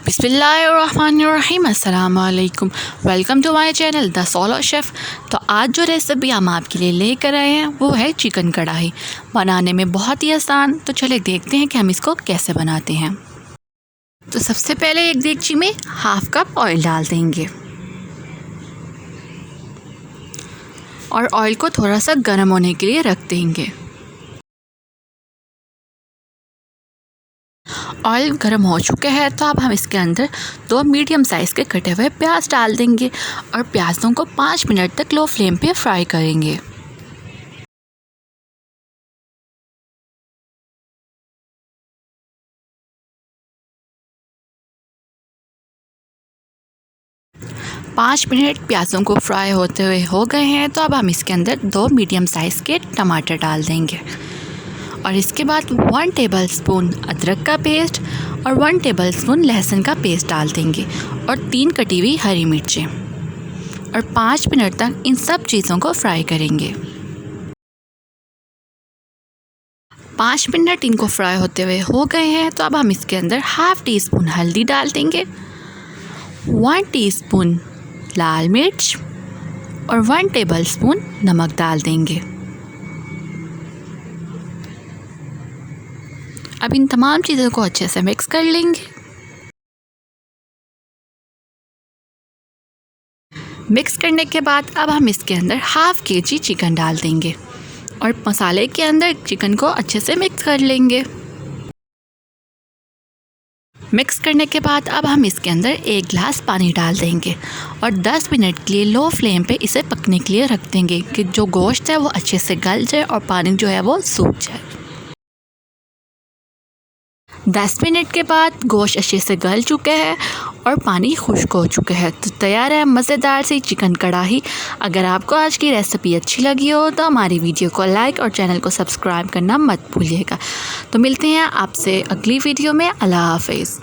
बिस्मिल्लाहिर्रहमानिर्रहीम। अस्सलाम वालेकुम। Welcome to my channel the solo chef. तो आज जो रेसिपी हम आपके लिए लेकर आए हैं वो है चिकन कढ़ाई। बनाने में बहुत ही आसान, तो चले देखते हैं कि हम इसको कैसे बनाते हैं। तो सबसे पहले एक देगची में हाफ़ कप ऑयल डाल देंगे और ऑयल को थोड़ा सा गर्म होने के लिए रख देंगे। ऑयल गर्म हो चुका है तो अब हम इसके अंदर 2 मीडियम साइज़ के कटे हुए प्याज डाल देंगे और प्याज़ों को 5 मिनट तक लो फ्लेम पे फ्राई करेंगे। पाँच मिनट प्याज़ों को फ्राई होते हुए हो गए हैं तो अब हम इसके अंदर 2 मीडियम साइज़ के टमाटर डाल देंगे और इसके बाद 1 टेबलस्पून अदरक का पेस्ट और 1 टेबलस्पून लहसुन का पेस्ट डाल देंगे और 3 कटी हुई हरी मिर्चें और 5 मिनट तक इन सब चीज़ों को फ्राई करेंगे। 5 मिनट इनको फ्राई होते हुए हो गए हैं तो अब हम इसके अंदर हाफ़ टी स्पून हल्दी डाल देंगे, 1 टीस्पून लाल मिर्च और 1 टेबलस्पून नमक डाल देंगे। अब इन तमाम चीज़ों को अच्छे से मिक्स कर लेंगे। मिक्स करने के बाद अब हम इसके अंदर हाफ़ केजी चिकन डाल देंगे और मसाले के अंदर चिकन को अच्छे से मिक्स कर लेंगे। मिक्स करने के बाद अब हम इसके अंदर 1 गिलास पानी डाल देंगे और 10 मिनट के लिए लो फ्लेम पे इसे पकने के लिए रख देंगे कि जो गोश्त है वो अच्छे से गल जाए और पानी जो है वो सूख जाए। 10 मिनट के बाद गोश्त अच्छे से गल चुका है और पानी खुश्क हो चुका है तो तैयार है मज़ेदार सी चिकन कढ़ाई। अगर आपको आज की रेसिपी अच्छी लगी हो तो हमारी वीडियो को लाइक और चैनल को सब्सक्राइब करना मत भूलिएगा। तो मिलते हैं आपसे अगली वीडियो में। अल्लाह हाफ़िज़।